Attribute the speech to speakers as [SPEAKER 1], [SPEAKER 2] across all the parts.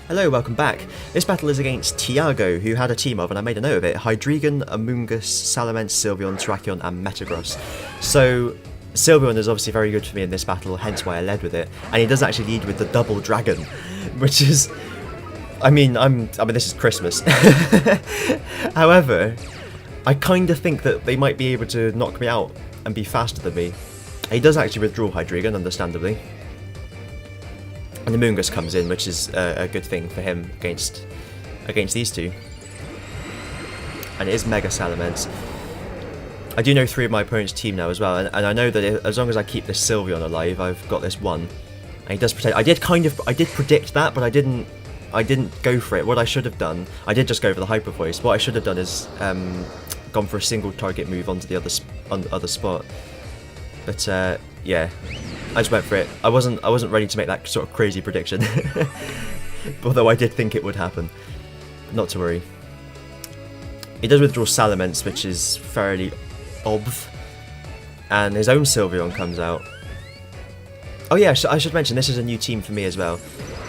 [SPEAKER 1] Hello, welcome back. This battle is against Thiago, who had a team of, and I made a note of it, Hydreigon, Amoonguss, Salamence, Sylveon, Terrakion, and Metagross. So, Sylveon is obviously very good for me in this battle, hence why I led with it. And he does actually lead with the double dragon, which is... I mean, this is Christmas. However, I kind of think that they might be able to knock me out and be faster than me. He does actually withdraw Hydreigon, understandably. And the Amoonguss comes in, which is a good thing for him against these two. And it is Mega Salamence. I do know 3 of my opponent's team now as well, and I know that as long as I keep this Sylveon alive, I've got this one. And he does protect. I did predict that, but I didn't go for it. What I should have done, I did just go for the Hyper Voice. What I should have done is gone for a single target move onto the other spot. But yeah. I just went for it. I wasn't ready to make that sort of crazy prediction. Although I did think it would happen. Not to worry. He does withdraw Salamence, which is fairly obv. And his own Sylveon comes out. Oh yeah, I should mention, this is a new team for me as well.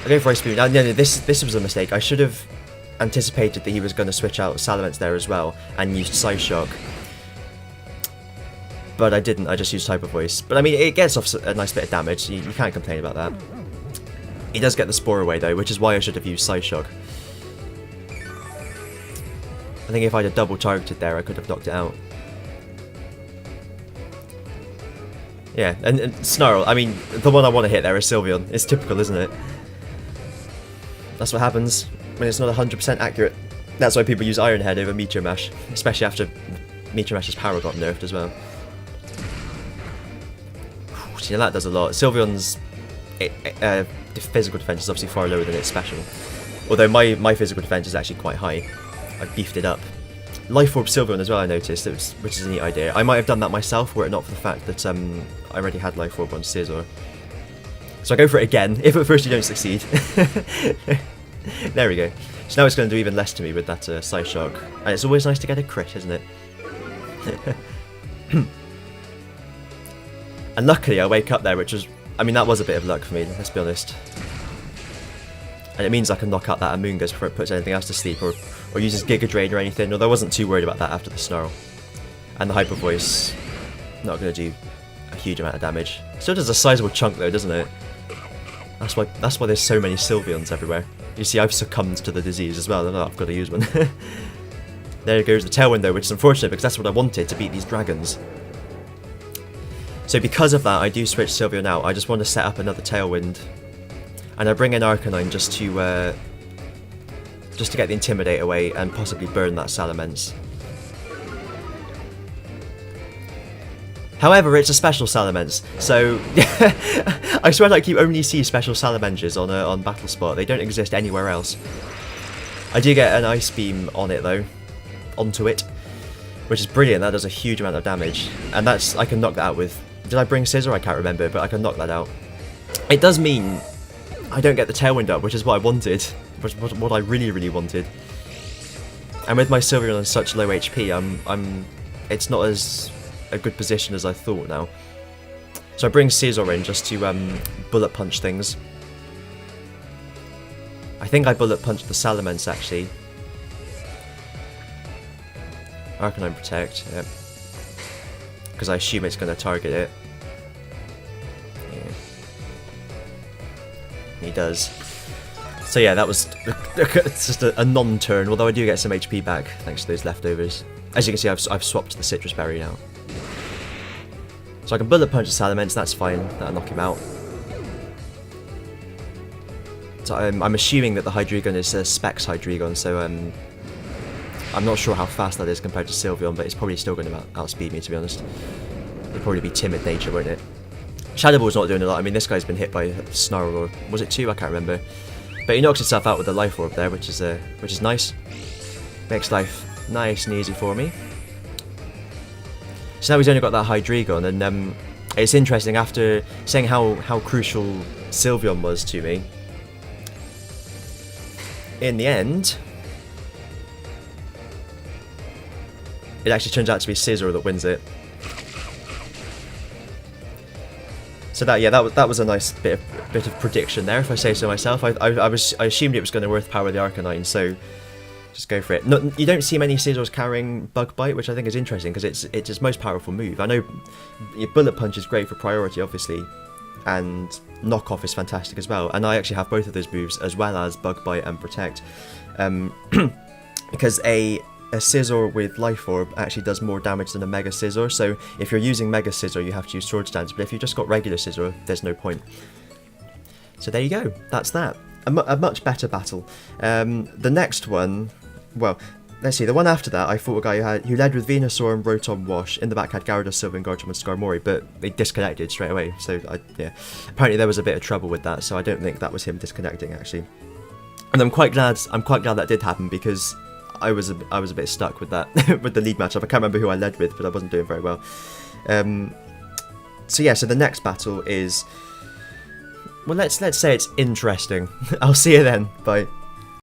[SPEAKER 1] I go for Ice Beam. No, this was a mistake. I should have anticipated that he was going to switch out Salamence there as well, and used Psyshock. But I didn't, I just used Hyper Voice. But I mean, it gets off a nice bit of damage, you can't complain about that. He does get the Spore away though, which is why I should have used Psyshock. I think if I'd have double targeted there, I could have knocked it out. Yeah, and Snarl, I mean, the one I want to hit there is Sylveon. It's typical, isn't it? That's what happens when it's not 100% accurate. That's why people use Iron Head over Meteor Mash, especially after Meteor Mash's power got nerfed as well. You know, that does a lot. Sylveon's physical defense is obviously far lower than its special. Although my physical defense is actually quite high. I beefed it up. Life Orb Sylveon as well, I noticed, which is a neat idea. I might have done that myself were it not for the fact that I already had Life Orb on Scizor. So I go for it again, if at first you don't succeed. There we go. So now it's going to do even less to me with that Psyshock. And it's always nice to get a crit, isn't it? And luckily I wake up there, which was... I mean, that was a bit of luck for me, let's be honest. And it means I can knock out that Amoonguss before it puts anything else to sleep, or uses Giga Drain or anything, although I wasn't too worried about that after the Snarl. And the Hyper Voice, not going to do a huge amount of damage. Still does a sizable chunk though, doesn't it? That's why there's so many Sylveons everywhere. You see, I've succumbed to the disease as well, and I've got to use one. There goes the Tailwind though, which is unfortunate because that's what I wanted to beat these dragons. So because of that, I do switch Sylveon out. I just want to set up another Tailwind. And I bring in Arcanine just to get the Intimidate away and possibly burn that Salamence. However, it's a special Salamence, so I swear like you only see special Salamences on Battle Spot. They don't exist anywhere else. I do get an Ice Beam on it though, onto it, which is brilliant. That does a huge amount of damage, and I can knock that out with. Did I bring Scizor? I can't remember, but I can knock that out. It does mean I don't get the Tailwind up, which is what I wanted, what I really wanted. And with my Sylveon on such low HP, it's not as a good position as I thought now. So I bring Scizor in just to bullet punch things. I think I bullet punched the Salamence actually. Arcanine Protect, yep. Because I assume it's going to target it. Yeah. He does. So yeah, that was it's just a non-turn, although I do get some HP back thanks to those leftovers. As you can see, I've swapped the Citrus Berry now. So I can bullet punch the Salamence, that's fine, that'll knock him out. So I'm assuming that the Hydreigon is a Specs Hydreigon, so I'm not sure how fast that is compared to Sylveon, but it's probably still going to outspeed me, to be honest. It'll probably be timid nature, won't it? Shadow Ball's not doing a lot. I mean, this guy's been hit by Snarl, or was it 2? I can't remember. But he knocks himself out with the Life Orb there, which is nice. Makes life nice and easy for me. So now he's only got that Hydreigon, and it's interesting, after saying how crucial Sylveon was to me, in the end, it actually turns out to be Scizor that wins it. So that was a nice bit of prediction there, if I say so myself. I assumed it was going to overpower the Arcanine, so just go for it. No, you don't see many Scizors carrying Bug Bite, which I think is interesting because it's its most powerful move. I know Bullet Punch is great for priority, obviously, and Knockoff is fantastic as well. And I actually have both of those moves as well as Bug Bite and Protect, because a Scizor with Life Orb actually does more damage than a Mega Scizor, so if you're using Mega Scizor you have to use Sword Stance, but if you've just got regular Scizor there's no point. So there you go, that's that. A much better battle. The next one, well, let's see, the one after that I fought a guy who led with Venusaur and Rotom Wash, in the back had Gyarados, Sylveon, Garchomp and Skarmory, but they disconnected straight away, so yeah. Apparently there was a bit of trouble with that, so I don't think that was him disconnecting actually. And I'm quite glad that did happen, because I was a bit stuck with that with the lead matchup. I can't remember who I led with, but I wasn't doing very well. So yeah, so the next battle is, well, let's say it's interesting. I'll see you then. Bye.